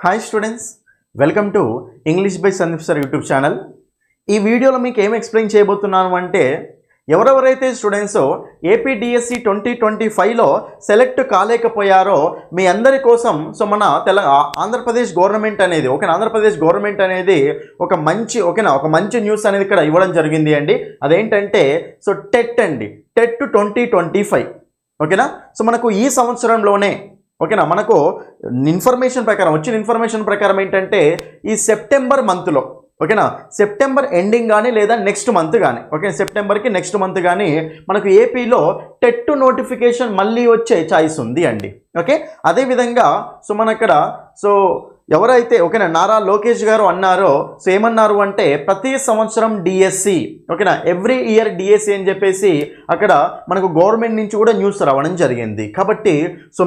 Hi students, welcome to English by Sandeep sir YouTube channel. ఈ వీడియోలో మీకు ఏం ఎక్స్ప్లెయిన్ చేయబోతున్నాను అంటే ఎవరెవరైతే స్టూడెంట్స్ ఏపీడిఎస్సి 2025లో సెలెక్ట్ కాలేకపోయారో మీ అందరి కోసం మన ఆంధ్రప్రదేశ్ గవర్నమెంట్ అనేది ఆంధ్రప్రదేశ్ గవర్నమెంట్ అనేది ఒక మంచి న్యూస్ అనేది ఇక్కడ ఇవ్వడం జరిగింది అండి. అదేంటంటే టెట్ అండి, టెట్ 2025 ఓకేనా. మనకు ఈ సంవత్సరంలోనే మనకు వచ్చిన ఇన్ఫర్మేషన్ ప్రకారం ఏంటంటే ఈ సెప్టెంబర్ మంత్లో సెప్టెంబర్ ఎండింగ్ కానీ లేదా నెక్స్ట్ మంత్ కానీ సెప్టెంబర్కి నెక్స్ట్ మంత్ కానీ మనకు ఏపీలో టెట్ నోటిఫికేషన్ మళ్ళీ వచ్చే ఛాయిస్ ఉంది అండి. అదేవిధంగా మనక్కడ ఎవరైతే నారా లోకేష్ గారు అన్నారో ఏమన్నారు అంటే ప్రతి సంవత్సరం డిఎస్సి ఎవ్రీ ఇయర్ డిఎస్సి అని చెప్పేసి అక్కడ మనకు గవర్నమెంట్ నుంచి కూడా న్యూస్ రావడం జరిగింది. కాబట్టి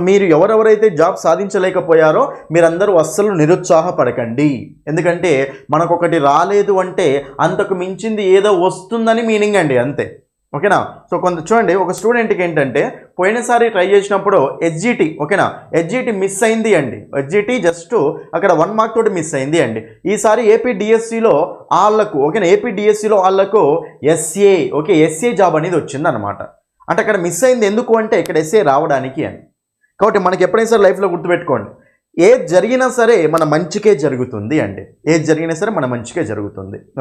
మీరు ఎవరెవరైతే జాబ్ సాధించలేకపోయారో మీరందరూ అస్సలు నిరుత్సాహపడకండి. ఎందుకంటే మనకు ఒకటి రాలేదు అంటే అంతకు మించింది ఏదో వస్తుందని మీనింగ్ అండి, అంతే ఓకేనా. కొంత చూడండి, ఒక స్టూడెంట్కి ఏంటంటే పోయినసారి ట్రై చేసినప్పుడు హెచ్జిటి మిస్ అయింది అండి. హెచ్జిటి జస్ట్ అక్కడ 1 మార్క్ తోటి మిస్ అయింది అండి. ఈసారి ఏపీడిఎస్సిలో వాళ్ళకు ఎస్ఏ జాబ్ అనేది వచ్చింది అనమాట. అంటే అక్కడ మిస్ అయింది ఎందుకు అంటే ఇక్కడ ఎస్ఏ రావడానికి అని. కాబట్టి మనకి ఎప్పుడైనా సరే లైఫ్లో గుర్తుపెట్టుకోండి, ఏది జరిగినా సరే మన మంచికే జరుగుతుంది అండి.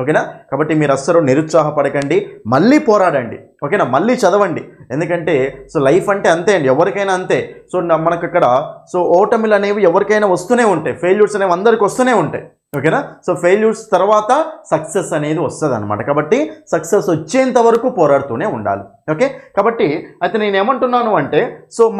ఓకేనా. కాబట్టి మీరు అస్సలు నిరుత్సాహపడకండి, మళ్ళీ పోరాడండి మళ్ళీ చదవండి. ఎందుకంటే లైఫ్ అంటే అంతే అండి, ఎవరికైనా అంతే. మనకు ఇక్కడ ఓటమిలు అనేవి ఎవరికైనా వస్తూనే ఉంటాయి, ఫెయిల్యూర్స్ అనేవి అందరికి వస్తూనే ఉంటాయి ఓకేనా. ఫెయిల్యూర్స్ తర్వాత సక్సెస్ అనేది వస్తుంది అనమాట. కాబట్టి సక్సెస్ వచ్చేంత వరకు పోరాడుతూనే ఉండాలి. కాబట్టి అయితే నేను ఏమంటున్నాను అంటే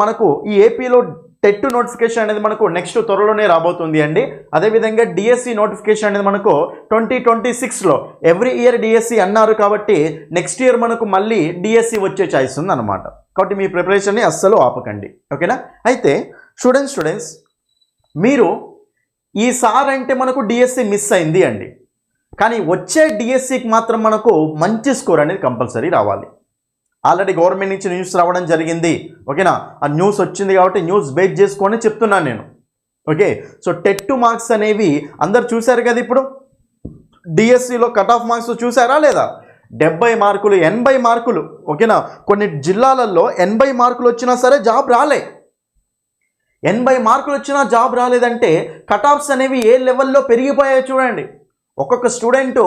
మనకు ఈ ఏపీలో టెట్ నోటిఫికేషన్ అనేది మనకు నెక్స్ట్ త్వరలోనే రాబోతుంది అండి. అదేవిధంగా డిఎస్సి నోటిఫికేషన్ అనేది మనకు 2026లో ఎవ్రీ ఇయర్ డిఎస్సి అన్నారు. కాబట్టి నెక్స్ట్ ఇయర్ మనకు మళ్ళీ డిఎస్సి వచ్చే ఛాయిస్ ఉంది అనమాట. కాబట్టి మీ ప్రిపరేషన్ని అస్సలు ఆపకండి ఓకేనా. అయితే స్టూడెంట్స్ మీరు ఈసారి అంటే మనకు డిఎస్సి మిస్ అయింది అండి, కానీ వచ్చే డిఎస్సికి మాత్రం మనకు మంచి స్కోర్ అనేది కంపల్సరీ రావాలి. ఆల్రెడీ గవర్నమెంట్ నుంచి న్యూస్ రావడం జరిగింది ఓకేనా. ఆ న్యూస్ వచ్చింది కాబట్టి న్యూస్ బేస్ చేసుకొని చెప్తున్నాను నేను. టెట్ మార్క్స్ అనేవి అందరు చూశారు కదా. ఇప్పుడు డిఎస్సిలో కట్ ఆఫ్ మార్క్స్ చూసారా లేదా? 70 మార్కులు 80 మార్కులు ఓకేనా. కొన్ని జిల్లాలలో 80 మార్కులు వచ్చినా సరే జాబ్ రాలే. 80 మార్కులు వచ్చినా జాబ్ రాలేదంటే కట్ ఆఫ్స్ అనేవి ఏ లెవెల్లో పెరిగిపోయాయో చూడండి. ఒక్కొక్క స్టూడెంట్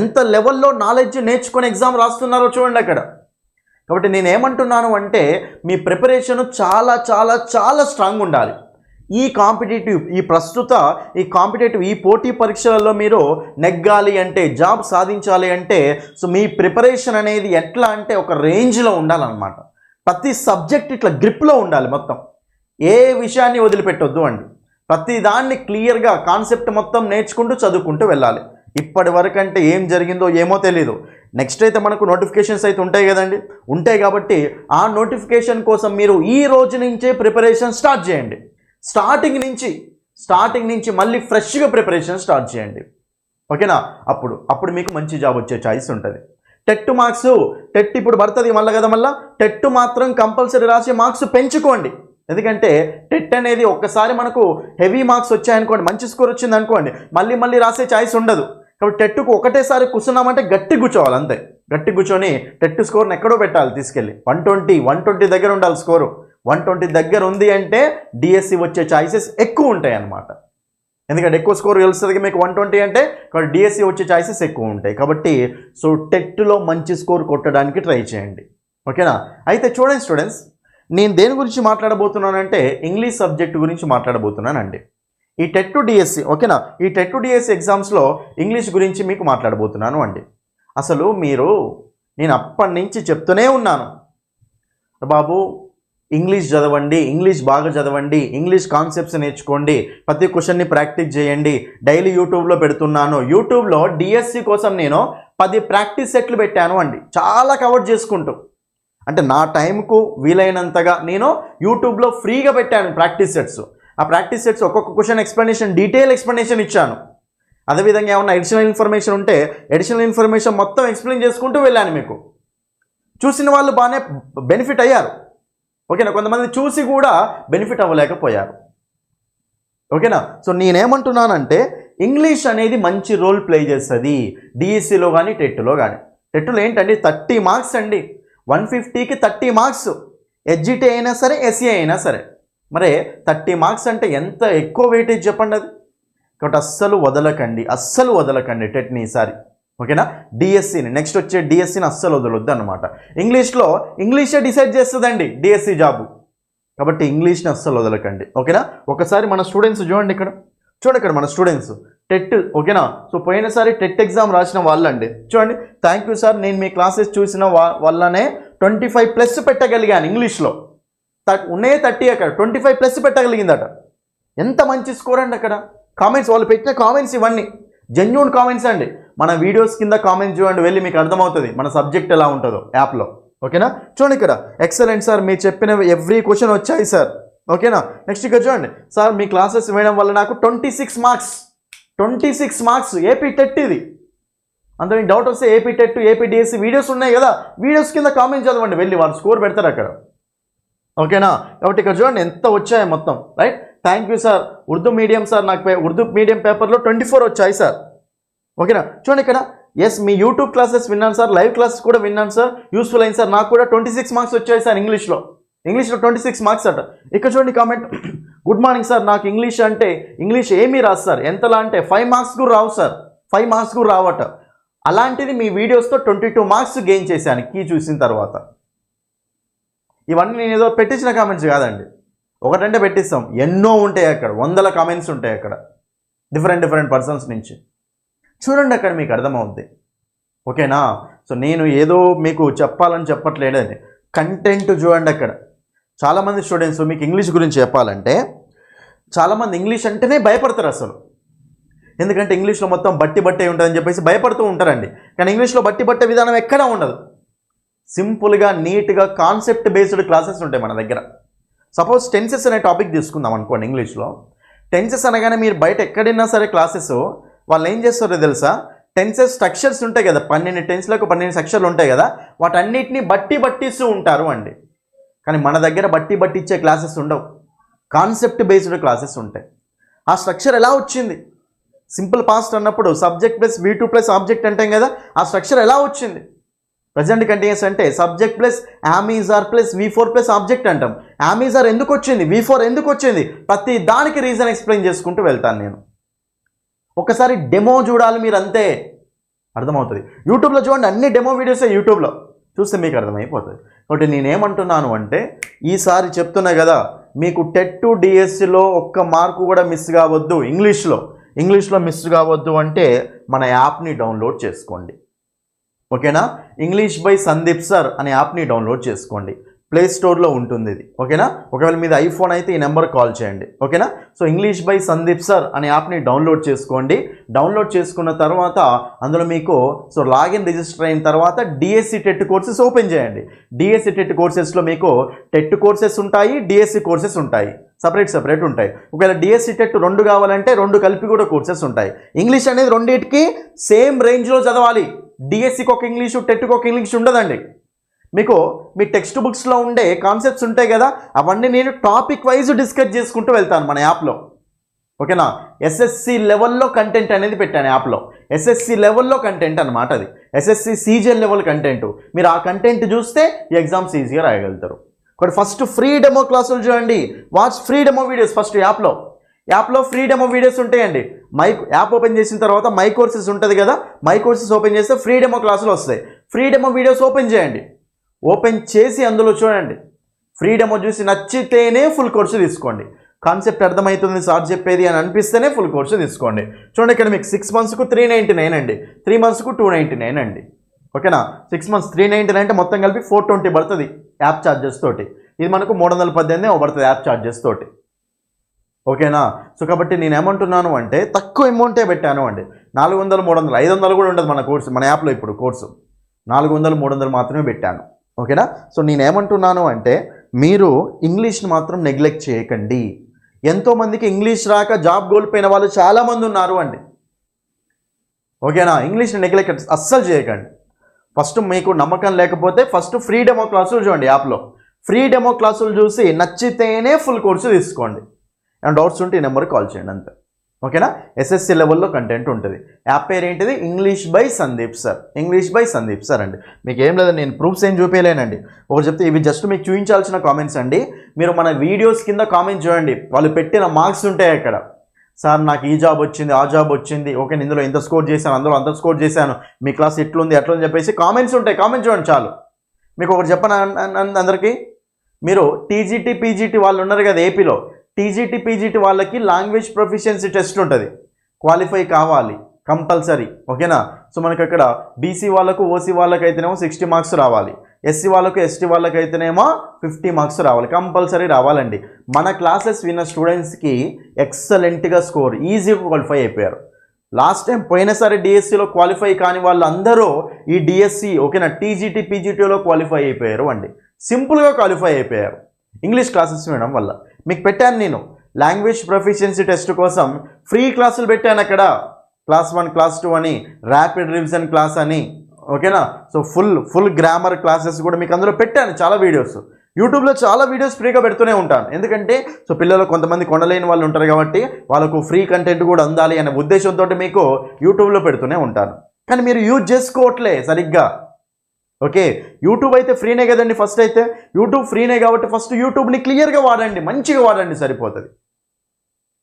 ఎంత లెవెల్లో నాలెడ్జ్ నేర్చుకొని ఎగ్జామ్ రాస్తున్నారో చూడండి అక్కడ. కాబట్టి నేను ఏమంటున్నాను అంటే మీ ప్రిపరేషన్ చాలా చాలా చాలా స్ట్రాంగ్ ఉండాలి. ఈ పోటీ పరీక్షలలో మీరు నెగ్గాలి అంటే, జాబ్ సాధించాలి అంటే మీ ప్రిపరేషన్ అనేది ఎట్లా అంటే ఒక రేంజ్లో ఉండాలన్నమాట. ప్రతి సబ్జెక్ట్ ఇట్లా గ్రిప్లో ఉండాలి. మొత్తం ఏ విషయాన్ని వదిలిపెట్టొద్దు అండి. ప్రతి దాన్ని క్లియర్గా కాన్సెప్ట్ మొత్తం నేర్చుకుంటూ చదువుకుంటూ వెళ్ళాలి. ఇప్పటి వరకు అంటే ఏం జరిగిందో ఏమో తెలీదు. నెక్స్ట్ అయితే మనకు నోటిఫికేషన్స్ అయితే ఉంటాయి కదండి, ఉంటాయి. కాబట్టి ఆ నోటిఫికేషన్ కోసం మీరు ఈ రోజు నుంచే ప్రిపరేషన్ స్టార్ట్ చేయండి. స్టార్టింగ్ నుంచి మళ్ళీ ఫ్రెష్గా ప్రిపరేషన్ స్టార్ట్ చేయండి ఓకేనా. అప్పుడు మీకు మంచి జాబ్ వచ్చే ఛాయిస్ ఉంటుంది. టెట్ ఇప్పుడు పడుతుంది మళ్ళీ టెట్ మాత్రం కంపల్సరీ రాసి మార్క్స్ పెంచుకోండి. ఎందుకంటే టెట్ అనేది ఒక్కసారి మనకు హెవీ మార్క్స్ వచ్చాయనుకోండి, మంచి స్కోర్ వచ్చింది అనుకోండి, మళ్ళీ రాసే ఛాయిస్ ఉండదు. కాబట్టి టెట్కు ఒకటేసారి కూర్చున్నామంటే గట్టి కూర్చోవాలి, అంతే. గట్టి కూర్చొని టెట్ స్కోర్ని ఎక్కడో పెట్టాలి, తీసుకెళ్ళి 120 దగ్గర ఉండాలి స్కోరు. 120 దగ్గర ఉంది అంటే డిఎస్సి వచ్చే ఛాయిసెస్ ఎక్కువ ఉంటాయి అన్నమాట. ఎందుకంటే ఎక్కువ స్కోర్ తెలుస్తుంది మీకు 120 అంటే, కాబట్టి డిఎస్సి వచ్చే ఛాయిసెస్ ఎక్కువ ఉంటాయి. కాబట్టి టెట్లో మంచి స్కోర్ కొట్టడానికి ట్రై చేయండి ఓకేనా. అయితే చూడండి స్టూడెంట్స్, నేను దేని గురించి మాట్లాడబోతున్నానంటే ఇంగ్లీష్ సబ్జెక్ట్ గురించి మాట్లాడబోతున్నానండి. ఈ టెట్ డిఎస్సి ఓకేనా. ఈ టెట్ డిఎస్సి ఎగ్జామ్స్లో ఇంగ్లీష్ గురించి మీకు మాట్లాడబోతున్నాను అండి. అసలు నేను అప్పటి నుంచి చెప్తూనే ఉన్నాను, బాబు ఇంగ్లీష్ చదవండి, ఇంగ్లీష్ బాగా చదవండి, ఇంగ్లీష్ కాన్సెప్ట్స్ నేర్చుకోండి, ప్రతి క్వశ్చన్ని ప్రాక్టీస్ చేయండి. డైలీ యూట్యూబ్లో పెడుతున్నాను. యూట్యూబ్లో డిఎస్సి కోసం నేను 10 ప్రాక్టీస్ సెట్లు పెట్టాను అండి, చాలా కవర్ చేసుకుంటూ. అంటే నా టైంకు వీలైనంతగా నేను యూట్యూబ్లో ఫ్రీగా పెట్టాను ప్రాక్టీస్ సెట్స్. ఆ ప్రాక్టీస్ సెట్స్ ఒక్కొక్క క్వశ్చన్ ఎక్స్ప్లెనేషన్, డీటెయిల్ ఎక్స్ప్లెనేషన్ ఇచ్చాను. అదేవిధంగా ఏమన్నా అడిషనల్ ఇన్ఫర్మేషన్ ఉంటే అడిషనల్ ఇన్ఫర్మేషన్ మొత్తం ఎక్స్ప్లెయిన్ చేసుకుంటూ వెళ్ళాను. మీకు చూసిన వాళ్ళు బాగానే బెనిఫిట్ అయ్యారు ఓకేనా. కొంతమంది చూసి కూడా బెనిఫిట్ అవ్వలేకపోయారు. ఓకేనా. సో నేనేమంటున్నానంటే ఇంగ్లీష్ అనేది మంచి రోల్ ప్లే చేస్తుంది డిఎస్సిలో కానీ టెట్లో కానీ. టెట్లో ఏంటండి 30 మార్క్స్ అండి, 150కి 30 మార్క్స్, హెచ్జిటి అయినా సరే ఎస్ఏ అయినా సరే. మరి 30 మార్క్స్ అంటే ఎంత ఎక్కువ వెయిటేజ్ చెప్పండి అది. కాబట్టి అస్సలు వదలకండి టెట్ని ఈసారి. ఓకేనా. డిఎస్సిని నెక్స్ట్ వచ్చే డిఎస్సిని అస్సలు వదలొద్దు అనమాట. ఇంగ్లీషే డిసైడ్ చేస్తుందండి డిఎస్సి జాబు. కాబట్టి ఇంగ్లీష్ని అస్సలు వదలకండి. ఓకేనా. ఒకసారి మన స్టూడెంట్స్ చూడండి ఇక్కడ మన స్టూడెంట్స్ టెట్. ఓకేనా. సో పోయినసారి టెట్ ఎగ్జామ్ రాసిన వాళ్ళండి. చూడండి, థ్యాంక్ యూ సార్, నేను మీ క్లాసెస్ చూసిన వల్లనే 25+ పెట్టగలిగాను ఇంగ్లీష్లో. ఉన్నాయే 30, అక్కడ 25+ పెట్టగలిగిందట. ఎంత మంచి స్కోర్ అండి అక్కడ. కామెంట్స్, వాళ్ళు పెట్టిన కామెంట్స్ ఇవన్నీ జెన్యూన్ కామెంట్స్ అండి. మన వీడియోస్ కింద కామెంట్స్ చూడండి, వెళ్ళి మీకు అర్థమవుతుంది మన సబ్జెక్ట్ ఎలా ఉంటుందో యాప్లో. ఓకేనా. చూడండి ఇక్కడ, ఎక్సలెంట్ సార్, మీరు చెప్పిన ఎవ్రీ క్వశ్చన్ వచ్చాయి సార్. ఓకేనా. నెక్స్ట్ ఇక్కడ చూడండి, సార్ మీ క్లాసెస్ వినడం వల్ల నాకు 26 మార్క్స్ ఏపీ టెట్. ఇది అంత మీకు డౌట్ వస్తే AP TET, AP DSC videos ఉన్నాయి కదా, వీడియోస్ కింద కామెంట్ చదవండి, వెళ్ళి వాళ్ళు స్కోర్ పెడతారు అక్కడ. ఓకేనా. కాబట్టి ఇక్కడ చూడండి ఎంత వచ్చాయి మొత్తం. Right, thank you sir. Urdu medium sir, నాకు ఉర్దూ మీడియం పేపర్లో 24 వచ్చాయి సార్. ఓకేనా. చూడండి ఇక్కడ, ఎస్ మీ యూట్యూబ్ క్లాసెస్ విన్నాను సార్, లైవ్ క్లాసెస్ కూడా విన్నాను సార్, యూస్ఫుల్ అయింది సార్, నాకు కూడా 26 మార్క్స్ వచ్చాయి సార్ ఇంగ్లీష్లో 26 మార్క్స్ అట. ఇక్కడ చూడండి కామెంట్, గుడ్ మార్నింగ్ సార్, నాకు ఇంగ్లీష్ ఏమీ రాదు సార్, ఎంతలా అంటే 5 మార్క్స్ కూడా రావు సార్, 5 మార్క్స్ కూడా రావట. అలాంటిది మీ వీడియోస్తో 22 మార్క్స్ గెయిన్ చేశాను కీ చూసిన తర్వాత. ఇవన్నీ నేను ఏదో పెట్టించిన కామెంట్స్ కాదండి, ఒకటంటే పెట్టిస్తాం, ఎన్నో ఉంటాయి అక్కడ, 100 కామెంట్స్ ఉంటాయి అక్కడ డిఫరెంట్ పర్సన్స్ నుంచి. చూడండి అక్కడ మీకు అర్థమవుద్ది. ఓకేనా. సో నేను ఏదో మీకు చెప్పాలని చెప్పట్లేదండి, కంటెంట్ చూడండి అక్కడ. చాలామంది స్టూడెంట్స్ మీకు ఇంగ్లీష్ గురించి చెప్పాలంటే, చాలామంది ఇంగ్లీష్ అంటేనే భయపడతారు అసలు. ఎందుకంటే ఇంగ్లీష్లో మొత్తం బట్టి ఉంటుందని చెప్పేసి భయపడుతూ ఉంటారండి. కానీ ఇంగ్లీష్లో బట్టి విధానం ఎక్కడా ఉండదు. సింపుల్గా నీట్గా కాన్సెప్ట్ బేస్డ్ క్లాసెస్ ఉంటాయి మన దగ్గర. సపోజ్ టెన్సెస్ అనే టాపిక్ తీసుకుందాం అనుకోండి. ఇంగ్లీష్లో టెన్సెస్ అనగానే మీరు బయట ఎక్కడైనా సరే క్లాసెస్ వాళ్ళు ఏం చేస్తారో తెలుసా, టెన్సెస్ స్ట్రక్చర్స్ ఉంటాయి కదా, 12 టెన్స్లకు 12 సెక్షన్లు ఉంటాయి కదా, వాటన్నిటిని బట్టిస్తూ ఉంటారు అండి. కానీ మన దగ్గర బట్టిచ్చే క్లాసెస్ ఉండవు, కాన్సెప్ట్ బేస్డ్ క్లాసెస్ ఉంటాయి. ఆ స్ట్రక్చర్ ఎలా వచ్చింది, సింపుల్ పాస్ట్ అన్నప్పుడు subject plus V2 plus object అంటాం కదా, ఆ స్ట్రక్చర్ ఎలా వచ్చింది. ప్రజెంట్ కంటిన్యూస్ అంటే subject plus am is are plus V4 plus object అంటాం. యామీజార్ ఎందుకు వచ్చింది, V4 ఎందుకు వచ్చింది, ప్రతి దానికి రీజన్ ఎక్స్ప్లెయిన్ చేసుకుంటూ వెళ్తాను నేను. ఒకసారి డెమో చూడాలి మీరు, అంతే అర్థమవుతుంది. యూట్యూబ్లో చూడండి, అన్ని డెమో వీడియోసే యూట్యూబ్లో చూస్తే మీకు అర్థమైపోతుంది. కాబట్టి నేనేమంటున్నాను అంటే, ఈసారి చెప్తున్నా కదా, మీకు టెట్ డిఎస్సిలో ఒక్క మార్కు కూడా మిస్ కావద్దు, ఇంగ్లీష్లో మిస్ కావద్దు అంటే మన యాప్ని డౌన్లోడ్ చేసుకోండి. ఓకేనా. ఇంగ్లీష్ బై సందీప్ సార్ అనే యాప్ని డౌన్లోడ్ చేసుకోండి, ప్లే స్టోర్లో ఉంటుంది ఇది. ఓకేనా. ఒకవేళ మీద ఐఫోన్ అయితే ఈ నెంబర్ కాల్ చేయండి. ఓకేనా. So English by Sandeep sir అనే యాప్ని డౌన్లోడ్ చేసుకోండి. డౌన్లోడ్ చేసుకున్న తర్వాత అందులో మీకు లాగిన్ రిజిస్టర్ అయిన తర్వాత డిఎస్సి టెట్ కోర్సెస్ ఓపెన్ చేయండి. డిఎస్సి టెట్ కోర్సెస్లో మీకు టెట్ కోర్సెస్ ఉంటాయి, డిఎస్సి కోర్సెస్ ఉంటాయి, సపరేట్ ఉంటాయి. ఒకవేళ డిఎస్సి టెట్ 2 కావాలంటే 2 కలిపి కూడా కోర్సెస్ ఉంటాయి. ఇంగ్లీష్ అనేది రెండింటికి సేమ్ రేంజ్లో చదవాలి. డిఎస్సికి ఒక ఇంగ్లీషు, టెట్కి ఒక ఇంగ్లీష్ ఉండదండి. మీకు మీ టెక్స్ట్ బుక్స్లో ఉండే కాన్సెప్ట్స్ ఉంటాయి కదా, అవన్నీ నేను టాపిక్ వైజ్ డిస్కస్ చేసుకుంటూ వెళ్తాను మన యాప్లో. ఓకేనా. ఎస్ఎస్సి లెవెల్లో కంటెంట్ అనేది పెట్టాను యాప్లో, ఎస్ఎస్సి లెవెల్లో కంటెంట్ అనమాట అది, ఎస్ఎస్సి సీజీఎల్ లెవెల్ కంటెంట్. మీరు ఆ కంటెంట్ చూస్తే ఈ ఎగ్జామ్స్ ఈజీగా రాయగలుగుతారు. ఒకటి ఫస్ట్ ఫ్రీ డెమో క్లాసులు చూడండి, watch free demo videos. First యాప్లో ఫ్రీ డెమో వీడియోస్ ఉంటాయండి. యాప్ ఓపెన్ చేసిన తర్వాత మై కోర్సెస్ ఉంటుంది కదా, మై కోర్సెస్ ఓపెన్ చేస్తే ఫ్రీ డెమో క్లాసులు వస్తాయి. ఫ్రీ డెమో వీడియోస్ ఓపెన్ చేయండి, ఓపెన్ చేసి అందులో చూడండి, ఫ్రీ డెమో చూసి నచ్చితేనే ఫుల్ కోర్సు తీసుకోండి. కాన్సెప్ట్ అర్థమవుతుంది సార్ చెప్పేది అని అనిపిస్తేనే ఫుల్ కోర్సు తీసుకోండి. చూడండి ఇక్కడ మీకు 6 మంత్స్కు 399 అండి, 3 మంత్స్కు 299 అండి. ఓకేనా. 6 మంత్స్ 399 అంటే మొత్తం కలిపి 420 పడుతుంది యాప్ ఛార్జెస్ తోటి. ఇది మనకు 318 పడుతుంది యాప్ ఛార్జెస్ తోటి. ఓకేనా. సో కాబట్టి నేను ఏమంటున్నాను అంటే తక్కువ అమౌంటే పెట్టాను అండి, 400, 300, 500 కూడా ఉండదు మన కోర్సు, మన యాప్లో ఇప్పుడు కోర్సు 400, 300 మాత్రమే పెట్టాను. ఓకేనా. సో నేనేమంటున్నాను అంటే మీరు ఇంగ్లీష్ని మాత్రం నెగ్లెక్ట్ చేయకండి. ఎంతోమందికి ఇంగ్లీష్ రాక జాబ్ కోల్పోయిన వాళ్ళు చాలామంది ఉన్నారు అండి. ఓకేనా. ఇంగ్లీష్ని నెగ్లెక్ట్ అస్సలు చేయకండి. ఫస్ట్ మీకు నమ్మకం లేకపోతే ఫస్ట్ ఫ్రీ డెమో క్లాసులు చూడండి యాప్లో. ఫ్రీ డెమో క్లాసులు చూసి నచ్చితేనే ఫుల్ కోర్సు తీసుకోండి. అండ్ డౌట్స్ ఉంటే ఈ నెంబర్కి కాల్ చేయండి అంతే. ఓకేనా? ఎస్ఎస్సి లెవెల్లో కంటెంట్ ఉంటుంది. యాప్ పేరు ఏంటిది? English by Sandeep sir. English by Sandeep sir అండి. మీకు ఏం లేదండి, నేను ప్రూఫ్స్ ఏం చూపించలేనండి. ఒకటి చెప్తే ఇవి జస్ట్ మీకు చూపించాల్సిన కామెంట్స్ అండి. మీరు మన వీడియోస్ కింద కామెంట్ చూడండి, వాళ్ళు పెట్టిన మార్క్స్ ఉంటాయి అక్కడ. సార్ నాకు ఈ జాబ్ వచ్చింది, ఆ జాబ్ వచ్చింది, ఓకే ఇందులో ఇంత స్కోర్ చేశాను, అందులో అంత స్కోర్ చేశాను, మీ క్లాస్ ఎట్లుంది ఎట్లా అని చెప్పేసి కామెంట్స్ ఉంటాయి. కామెంట్ చూడండి చాలు. మీకు ఒకటి చెప్పను అందరికీ, మీరు టీజీటీ పీజీటీ వాళ్ళు ఉన్నారు కదా ఏపీలో, టీజీటీ పీజీటీ వాళ్ళకి లాంగ్వేజ్ ప్రొఫిషియన్సీ టెస్ట్ ఉంటుంది. క్వాలిఫై కావాలి కంపల్సరీ. ఓకేనా? సో మనకి అక్కడ బీసీ వాళ్ళకు ఓసీ వాళ్ళకైతేనేమో 60 మార్క్స్ రావాలి, ఎస్సీ వాళ్ళకు ఎస్టీ వాళ్ళకైతేనేమో 50 మార్క్స్ రావాలి, కంపల్సరీ రావాలండి. మన క్లాసెస్ విన్న స్టూడెంట్స్కి ఎక్సలెంట్గా స్కోర్ ఈజీగా క్వాలిఫై అయిపోయారు. లాస్ట్ టైం పోయినసారి డిఎస్సిలో క్వాలిఫై కాని వాళ్ళందరూ ఈ డిఎస్సి ఓకేనా టీజీటీ పీజీటీలో క్వాలిఫై అయిపోయారు అండి. సింపుల్గా క్వాలిఫై అయిపోయారు ఇంగ్లీష్ క్లాసెస్ వినడం వల్ల. మీకు పెట్టాను నేను లాంగ్వేజ్ ప్రొఫిషియన్సీ టెస్ట్ కోసం ఫ్రీ క్లాసులు పెట్టాను అక్కడ. క్లాస్ 1 క్లాస్ 2 అని, ర్యాపిడ్ రివిజన్ క్లాస్ అని, ఓకేనా? సో ఫుల్ గ్రామర్ క్లాసెస్ కూడా మీకు అందులో పెట్టాను చాలా వీడియోస్. యూట్యూబ్లో చాలా వీడియోస్ ఫ్రీగా పెడుతూనే ఉంటాను. ఎందుకంటే సో పిల్లలు కొంతమంది కొనలేని వాళ్ళు ఉంటారు కాబట్టి వాళ్ళకు ఫ్రీ కంటెంట్ కూడా అందాలి అనే ఉద్దేశంతో మీకు యూట్యూబ్లో పెడుతూనే ఉంటాను. కానీ మీరు యూజ్ చేసుకోవట్లే సరిగ్గా. ఓకే, యూట్యూబ్ అయితే ఫ్రీనే కదండి. ఫస్ట్ అయితే యూట్యూబ్ ఫ్రీనే కాబట్టి ఫస్ట్ యూట్యూబ్ని క్లియర్గా వాడండి, మంచిగా వాడండి, సరిపోతుంది.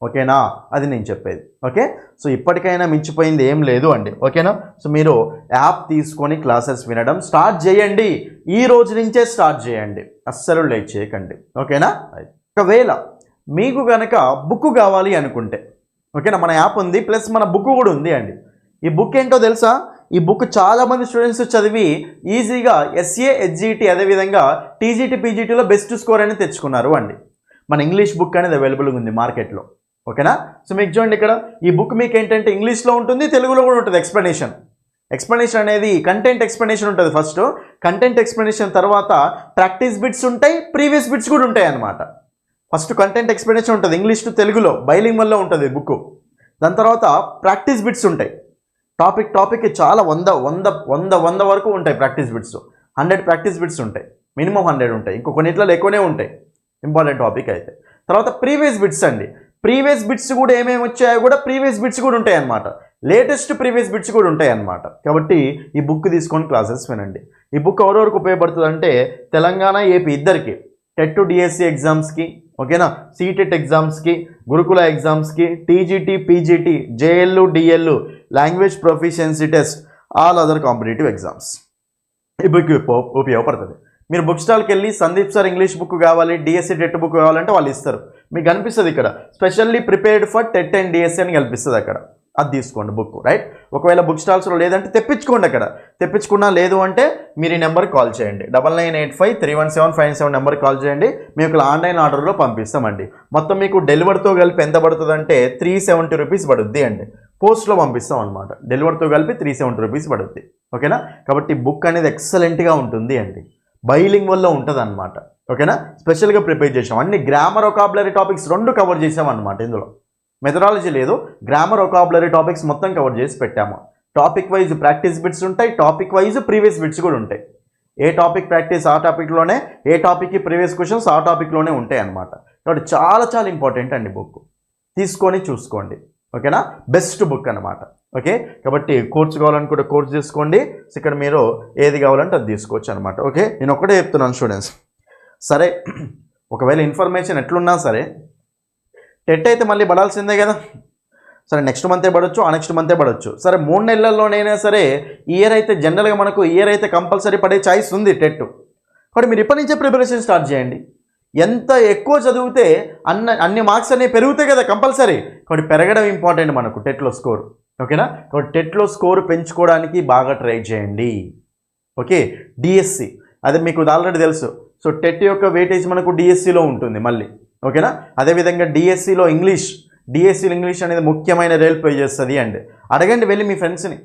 ఓకేనా? అది నేను చెప్పేది. ఓకే, సో ఇప్పటికైనా మించిపోయింది ఏం లేదు అండి. ఓకేనా? సో మీరు యాప్ తీసుకొని క్లాసెస్ వినడం స్టార్ట్ చేయండి. ఈ రోజు నుంచే స్టార్ట్ చేయండి, అస్సలు లేట్ చేయకండి. ఓకేనా? ఒకవేళ మీకు కనుక బుక్ కావాలి అనుకుంటే ఓకేనా, మన యాప్ ఉంది ప్లస్ మన బుక్ కూడా ఉంది అండి. ఈ బుక్ ఏంటో తెలుసా? ఈ బుక్ చాలామంది స్టూడెంట్స్ చదివి ఈజీగా ఎస్ఏ హెచ్జిటి అదేవిధంగా టీజీటీ పీజీటీలో బెస్ట్ స్కోర్ అనేది తెచ్చుకున్నారు అండి. మన ఇంగ్లీష్ బుక్ అనేది అవైలబుల్గా ఉంది మార్కెట్లో. ఓకేనా? సో మీకు చూడండి ఇక్కడ ఈ బుక్ మీకు ఏంటంటే ఇంగ్లీష్లో ఉంటుంది, తెలుగులో కూడా ఉంటుంది. ఎక్స్ప్లెనేషన్ అనేది కంటెంట్ ఎక్స్ప్లెనేషన్ ఉంటుంది. ఫస్ట్ కంటెంట్ ఎక్స్ప్లెనేషన్ తర్వాత ప్రాక్టీస్ బిట్స్ ఉంటాయి, ప్రీవియస్ బిట్స్ కూడా ఉంటాయి అన్నమాట. ఫస్ట్ కంటెంట్ ఎక్స్ప్లెనేషన్ ఉంటుంది ఇంగ్లీష్ టు తెలుగులో బైలింగ్వల్లో ఉంటుంది బుక్. దాని తర్వాత ప్రాక్టీస్ బిట్స్ ఉంటాయి. టాపిక్కి చాలా 100 వరకు ఉంటాయి ప్రాక్టీస్ బిట్స్. 100 ప్రాక్టీస్ బిట్స్ ఉంటాయి, మినిమం 100 ఉంటాయి, ఇంకో కొన్నిట్లో ఎక్కువనే ఉంటాయి ఇంపార్టెంట్ టాపిక్ అయితే. తర్వాత ప్రీవియస్ బిట్స్ అండి. ప్రీవియస్ బిట్స్ కూడా ఏమేమి వచ్చాయో కూడా ప్రీవియస్ బిట్స్ కూడా ఉంటాయి అన్నమాట. లేటెస్ట్ ప్రీవియస్ బిట్స్ కూడా ఉంటాయి అన్నమాట. కాబట్టి ఈ బుక్ తీసుకొని క్లాసెస్ వినండి. ఈ బుక్ ఎవరెవరికి ఉపయోగపడుతుంది అంటే తెలంగాణ ఏపీ ఇద్దరికి, టెట్ డిఎస్సి ఎగ్జామ్స్కి, ఓకేనా, సీటెట్ ఎగ్జామ్స్కి, గురుకుల ఎగ్జామ్స్కి, TGT PGT, JL DL, language proficiency test, all other competitive exams ఈ బుక్ ఉపయోగపడుతుంది. మీరు బుక్ స్టాల్కి వెళ్ళి సందీప్ సార్ ఇంగ్లీష్ బుక్ కావాలి, డిఎస్సి టెట్ బుక్ కావాలంటే వాళ్ళు ఇస్తారు. మీకు కనిపిస్తుంది ఇక్కడ specially prepared for TET and DSC అని కనిపిస్తుంది అక్కడ. అది తీసుకోండి బుక్, రైట్? ఒకవేళ బుక్ స్టాల్స్లో లేదంటే తెప్పించుకోండి. అక్కడ తెప్పించుకున్నా లేదు అంటే మీరు ఈ నెంబర్కి కాల్ చేయండి, 9985317597 నెంబర్కి కాల్ చేయండి. మీకు ఆన్లైన్ ఆర్డర్లో పంపిస్తామండి. మొత్తం మీకు డెలివరీతో కలిపి ఎంత పడుతుంది అంటే 370 రూపీస్ పడుద్ది అండి. పోస్ట్లో పంపిస్తాం అనమాట. డెలివరీతో కలిపి 370 రూపీస్ పడుద్ది. ఓకేనా? కాబట్టి బుక్ అనేది ఎక్సలెంట్గా ఉంటుంది అండి, బైలింగ్ వల్ల ఉంటుంది అనమాట. ఓకేనా? స్పెషల్గా ప్రిపేర్ చేసాం, అన్ని గ్రామర్ ఒకాబులరీ టాపిక్స్ 2 కవర్ చేసాం అనమాట. ఇందులో మెథడాలజీ లేదు, గ్రామర్ ఒకాబులరీ టాపిక్స్ మొత్తం కవర్ చేసి పెట్టాము. టాపిక్ వైజ్ ప్రాక్టీస్ బిట్స్ ఉంటాయి, టాపిక్ వైజ్ ప్రీవియస్ బిట్స్ కూడా ఉంటాయి. ఏ టాపిక్ ప్రాక్టీస్ ఆ టాపిక్లోనే, ఏ టాపిక్కి ప్రీవియస్ క్వశ్చన్స్ ఆ టాపిక్లోనే ఉంటాయి అనమాట. కాబట్టి చాలా ఇంపార్టెంట్ అండి బుక్, తీసుకొని చూసుకోండి. ఓకేనా? బెస్ట్ బుక్ అనమాట. ఓకే, కాబట్టి కోర్స్ కావాలనుకుంటే కోర్స్ తీసుకోండి. ఇక్కడ మీరు ఏది కావాలంటే అది తీసుకోవచ్చు అనమాట. ఓకే, నేను ఒకటే చెప్తున్నాను స్టూడెంట్స్, సరే ఒకవేళ ఇన్ఫర్మేషన్ ఎట్లున్నా సరే టెట్ అయితే మళ్ళీ పడాల్సిందే కదా. సరే నెక్స్ట్ మంతే పడవచ్చు, ఆ నెక్స్ట్ మంతే పడవచ్చు. సరే 3 నెలల్లోనైనా సరే ఇయర్ అయితే జనరల్గా మనకు ఇయర్ అయితే కంపల్సరీ పడే ఛాయిస్ ఉంది టెట్. కాబట్టి మీరు ఇప్పటి నుంచే ప్రిపరేషన్ స్టార్ట్ చేయండి. ఎంత ఎక్కువ చదివితే అన్ని మార్క్స్ అనేవి పెరుగుతాయి కదా కంపల్సరీ. కాబట్టి పెరగడం ఇంపార్టెంట్ మనకు టెట్లో స్కోర్. ఓకేనా? కాబట్టి టెట్లో స్కోర్ పెంచుకోవడానికి బాగా ట్రై చేయండి. ఓకే, డిఎస్సి అదే మీకు ఆల్రెడీ తెలుసు. సో టెట్ యొక్క వెయిటేజ్ మనకు డిఎస్సిలో ఉంటుంది మళ్ళీ. ఓకేనా? అదేవిధంగా డిఎస్సిలో ఇంగ్లీష్ అనేది ముఖ్యమైన రోల్ ప్లే చేస్తుంది అండి. అడగండి వెళ్ళి మీ ఫ్రెండ్స్ని,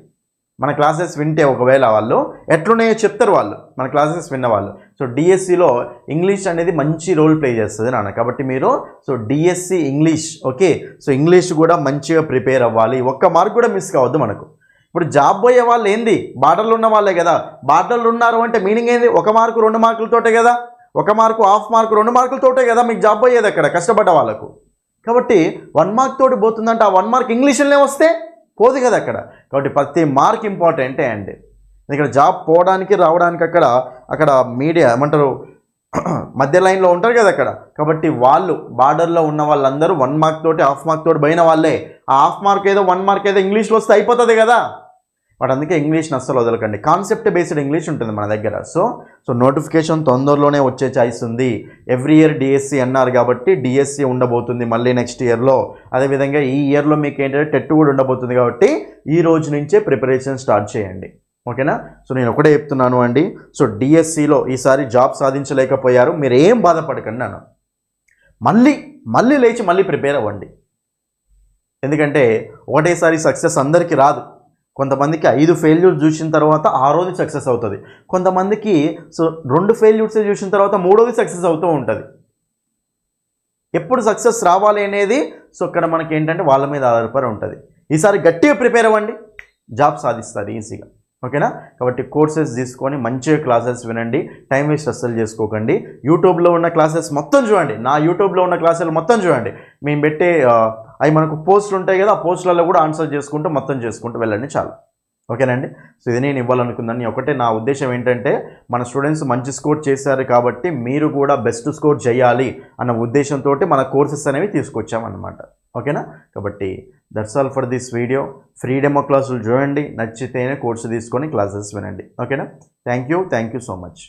మన క్లాసెస్ వింటే ఒకవేళ వాళ్ళు ఎట్లున్నాయో చెప్తారు వాళ్ళు, మన క్లాసెస్ విన్నవాళ్ళు. సో డిఎస్సిలో ఇంగ్లీష్ అనేది మంచి రోల్ ప్లే చేస్తుంది నాన్న. కాబట్టి మీరు so DSC English, okay, so English కూడా మంచిగా ప్రిపేర్ అవ్వాలి. ఒక్క మార్క్ కూడా మిస్ కావద్దు మనకు. ఇప్పుడు జాబ్ పోయే వాళ్ళు ఏంది బార్డర్లు ఉన్న వాళ్ళే కదా. బార్డర్లు ఉన్నారు అంటే మీనింగ్ ఏంది? 1 మార్కు 2 మార్కులతోటే కదా, 1 మార్కు హాఫ్ మార్కు 2 మార్కులతోటే కదా మీకు జాబ్ పోయేది అక్కడ కష్టపడ్డ వాళ్ళకు. కాబట్టి 1 మార్క్ తోటి పోతుందంటే ఆ 1 మార్క్ ఇంగ్లీష్లోనే వస్తే పోదు కదా అక్కడ. కాబట్టి ప్రతి మార్క్ ఇంపార్టెంటే అండి. ఇక్కడ జాబ్ పోవడానికి రావడానికి అక్కడ మీడియా ఏమంటారు మధ్య లైన్లో ఉంటారు కదా అక్కడ. కాబట్టి వాళ్ళు బార్డర్లో ఉన్న వాళ్ళందరూ 1 మార్క్ తోటి హాఫ్ మార్క్ తోటి పోయిన వాళ్ళే. ఆ హాఫ్ మార్క్ ఏదో 1 మార్క్ ఏదో ఇంగ్లీష్లో వస్తే అయిపోతుంది కదా. బట్ అందుకే ఇంగ్లీష్ని అస్సలు వదలకండి. కాన్సెప్ట్ బేస్డ్ ఇంగ్లీష్ ఉంటుంది మన దగ్గర. సో నోటిఫికేషన్ తొందరలోనే వచ్చే ఛాయిస్ ఉంది. ఎవ్రీ ఇయర్ డిఎస్సి అన్నారు కాబట్టి డిఎస్సి ఉండబోతుంది మళ్ళీ నెక్స్ట్ ఇయర్లో. అదేవిధంగా ఈ ఇయర్లో మీకు ఏంటంటే టెట్ కూడా ఉండబోతుంది. కాబట్టి ఈ రోజు నుంచే ప్రిపరేషన్ స్టార్ట్ చేయండి. ఓకేనా. సో నేను ఒకటే చెప్తున్నాను అండి. సో డిఎస్సిలో ఈసారి జాబ్ సాధించలేకపోయారు, మీరు ఏం బాధపడకండి నన్ను. మళ్ళీ లేచి మళ్ళీ ప్రిపేర్ అవ్వండి. ఎందుకంటే ఒకటేసారి సక్సెస్ అందరికీ రాదు. కొంతమందికి 5 ఫెయిల్యూర్స్ చూసిన తర్వాత 6వది సక్సెస్ అవుతుంది. కొంతమందికి 2 ఫెయిల్యూర్స్ చూసిన తర్వాత 3వది సక్సెస్ అవుతూ ఉంటుంది. ఎప్పుడు సక్సెస్ రావాలి అనేది ఇక్కడ మనకి ఏంటంటే వాళ్ళ మీద ఆధారపడి ఉంటుంది. ఈసారి గట్టిగా ప్రిపేర్ అవ్వండి, జాబ్ సాధిస్తారు ఈజీగా. ఓకేనా. కాబట్టి కోర్సెస్ తీసుకొని మంచిగా క్లాసెస్ వినండి, టైం వేస్ట్ అస్సలు చేసుకోకండి. యూట్యూబ్లో ఉన్న క్లాసెస్ మొత్తం చూడండి, నా యూట్యూబ్లో ఉన్న క్లాసులు మొత్తం చూడండి. మేము పెట్టే అవి మనకు పోస్టులు ఉంటాయి కదా, ఆ పోస్టులలో కూడా ఆన్సర్ మొత్తం చేసుకుంటూ వెళ్ళండి చాలు. ఓకేనండి. సో ఇది నేను ఇవ్వాలనుకుందాన్ని. ఒకటే నా ఉద్దేశం ఏంటంటే మన స్టూడెంట్స్ మంచి స్కోర్ చేశారు కాబట్టి మీరు కూడా బెస్ట్ స్కోర్ చేయాలి అన్న ఉద్దేశంతో మన కోర్సెస్ అనేవి తీసుకొచ్చామన్నమాట. ఓకేనా. కాబట్టి that's all for this video. Free demo క్లాసులు చూడండి, నచ్చితేనే కోర్సు తీసుకొని క్లాసెస్ వినండి. ఓకేనా. Thank you so much.